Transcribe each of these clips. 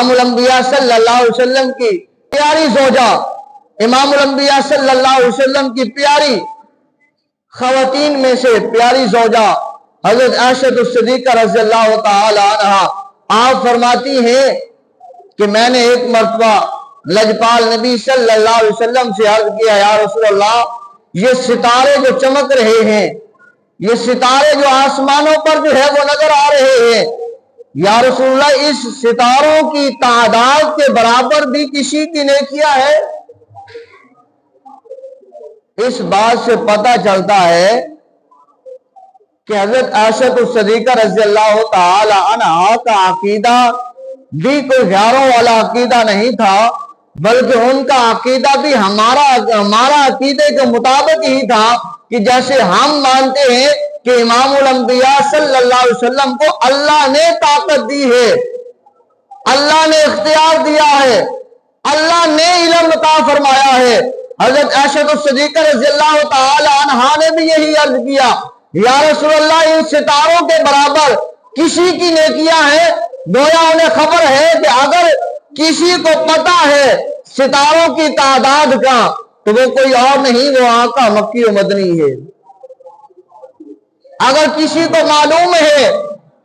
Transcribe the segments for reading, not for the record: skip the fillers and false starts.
امام الانبیاء صلی اللہ علیہ وسلم کی پیاری زوجہ، امام الانبیاء صلی اللہ علیہ وسلم کی پیاری خواتین میں سے پیاری زوجہ حضرت عائشہ الصدیقہ رضی اللہ تعالی عنہا، آپ فرماتی ہیں کہ میں نے ایک مرتبہ لجپال نبی صلی اللہ علیہ وسلم سے عرض کیا، یا رسول اللہ، یہ ستارے جو چمک رہے ہیں، یہ ستارے جو آسمانوں پر جو ہے وہ نظر آ رہے ہیں، یا رسول اللہ اس ستاروں کی تعداد کے برابر بھی کسی کی نیکیاں ہے؟ اس بات سے پتہ چلتا ہے کہ حضرت عائشہ الصدیقہ رضی اللہ تعالی عنہا کا عقیدہ بھی کوئی غیروں والا عقیدہ نہیں تھا، بلکہ ان کا عقیدہ بھی ہمارا عقیدے کے مطابق ہی تھا، کہ جیسے ہم مانتے ہیں کہ امام الانبیاء صلی اللہ علیہ وسلم کو اللہ نے طاقت دی ہے، اللہ نے اختیار دیا ہے، اللہ نے علم عطا فرمایا ہے، حضرت عائشہ الصدیقہ رضی اللہ تعالی عنہا نے بھی یہی عرض کیا، یا رسول اللہ ان ستاروں کے برابر کسی کی نیکیاں ہیں؟ گویا انہیں خبر ہے کہ اگر کسی کو پتا ہے ستاروں کی تعداد کا تو وہ کوئی اور نہیں، وہ آقا مکی و مدنی ہے۔ اگر کسی کو معلوم ہے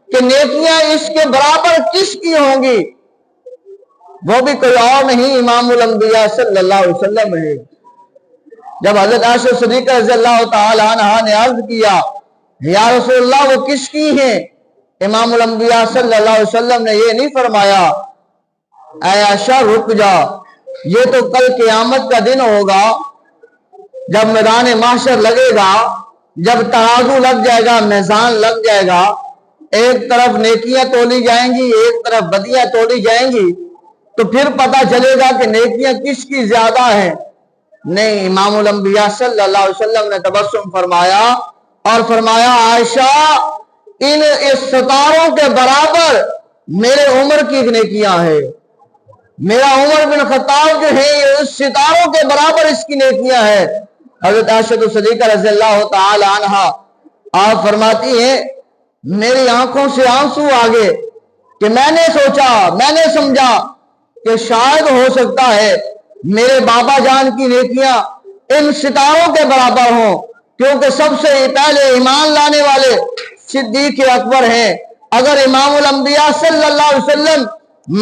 کہ نیکیاں اس کے برابر کس کی ہوں گی، وہ بھی کوئی اور نہیں، امام الانبیاء صلی اللہ علیہ وسلم ہے۔ جب حضرت عائشہ صدیقہ رضی اللہ تعالی عنہا نے عرض کیا، یا رسول اللہ وہ کس کی ہیں؟ امام الانبیاء صلی اللہ علیہ وسلم نے یہ نہیں فرمایا، اے عائشہ رک جا، یہ تو کل قیامت کا دن ہوگا، جب میدان محشر لگے گا، جب ترازو لگ جائے گا، میزان لگ جائے گا، ایک طرف نیکیاں تولی جائیں گی، ایک طرف بدیاں تولی جائیں گی، تو پھر پتہ چلے گا کہ نیکیاں کس کی زیادہ ہیں۔ نہیں، امام الانبیاء صلی اللہ علیہ وسلم نے تبسم فرمایا اور فرمایا، عائشہ اس ستاروں کے برابر میرے عمر کی نیکیاں ہیں، میرا عمر بن خطاب جو ہے اس ستاروں کے برابر اس کی نیکیاں ہیں۔ حضرت عائشہ الصدیقہ رضی اللہ تعالی عنہا آپ فرماتی ہیں، میری آنکھوں سے آنسو آگے کہ میں نے سوچا، میں نے سمجھا کہ شاید ہو سکتا ہے میرے بابا جان کی نیکیاں ان ستاروں کے برابر ہوں، کیونکہ سب سے پہلے ایمان لانے والے صدیق اکبر ہیں۔ اگر امام الانبیاء صلی اللہ علیہ وسلم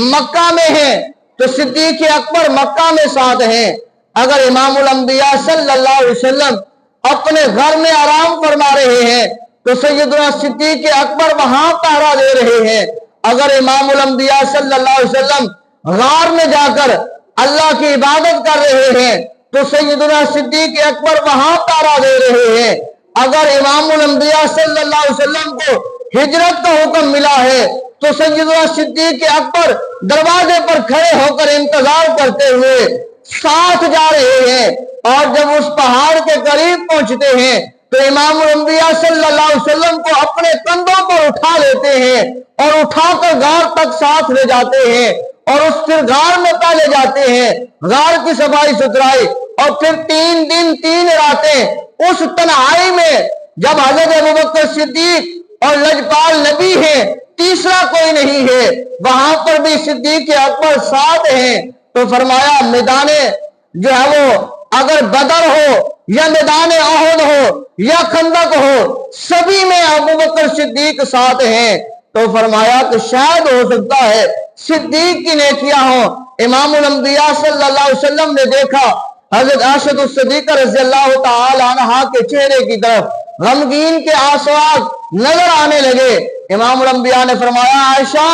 مکہ میں ہیں تو صدیق اکبر مکہ میں ساتھ ہیں، اگر امام الانبیاء صلی اللہ علیہ وسلم اپنے گھر میں آرام فرما رہے ہیں تو سیدنا صدیق اکبر وہاں پہرا دے رہے ہیں، اگر امام الانبیاء صلی اللہ علیہ وسلم غار میں جا کر اللہ کی عبادت کر رہے ہیں تو سیدنا صدیق اکبر وہاں پہرا دے رہے ہیں، اگر امام الانبیاء صلی اللہ علیہ وسلم کو ہجرت کا حکم ملا ہے تو سیدنا صدیق اکبر دروازے پر کھڑے ہو کر انتظار کرتے ہوئے ساتھ جا رہے ہیں، اور جب اس پہاڑ کے قریب پہنچتے ہیں تو امام الانبیاء صلی اللہ علیہ وسلم کو اپنے کندھوں پر اٹھا لیتے ہیں اور اٹھا کر غار تک ساتھ لے جاتے ہیں، اور اس پھر غار میں پہلے جاتے ہیں، غار کی صفائی ستھرائی، اور پھر 3 دن 3 راتیں اس تنہائی میں جب حضرت ابوبکر صدیق اور لجپال نبی ہیں، تیسرا کوئی نہیں ہے، وہاں پر بھی صدیق اکبر ساتھ ہیں، تو فرمایا میدان جو ہے وہ اگر بدر ہو یا میدان احد ہو یا خندق ہو، سبھی میں ابوبکر صدیق ساتھ ہیں، تو فرمایا کہ شاید ہو سکتا ہے صدیق کی نیکیاں ہوں۔ امام الانبیاء صلی اللہ علیہ وسلم نے دیکھا حضرت عائشہ الصدیقہ رضی اللہ تعالی عنہا کے چہرے کی طرف غمگین کے آثار نظر آنے لگے۔ امام الانبیاء نے فرمایا، عائشہ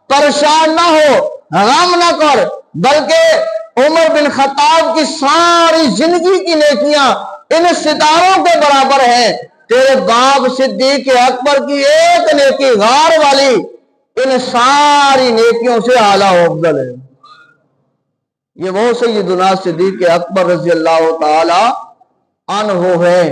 پریشان نہ ہو، غم نہ کر، بلکہ عمر بن خطاب کی ساری زندگی کی نیکیاں ان ستاروں کے برابر ہیں، تیرے باپ صدیق اکبر کی ایک نیکی غار والی ان ساری نیکیوں سے اعلیٰ و افضل ہے۔ یہ وہ سیدنا صدیق اکبر رضی اللہ تعالی عنہ ہے۔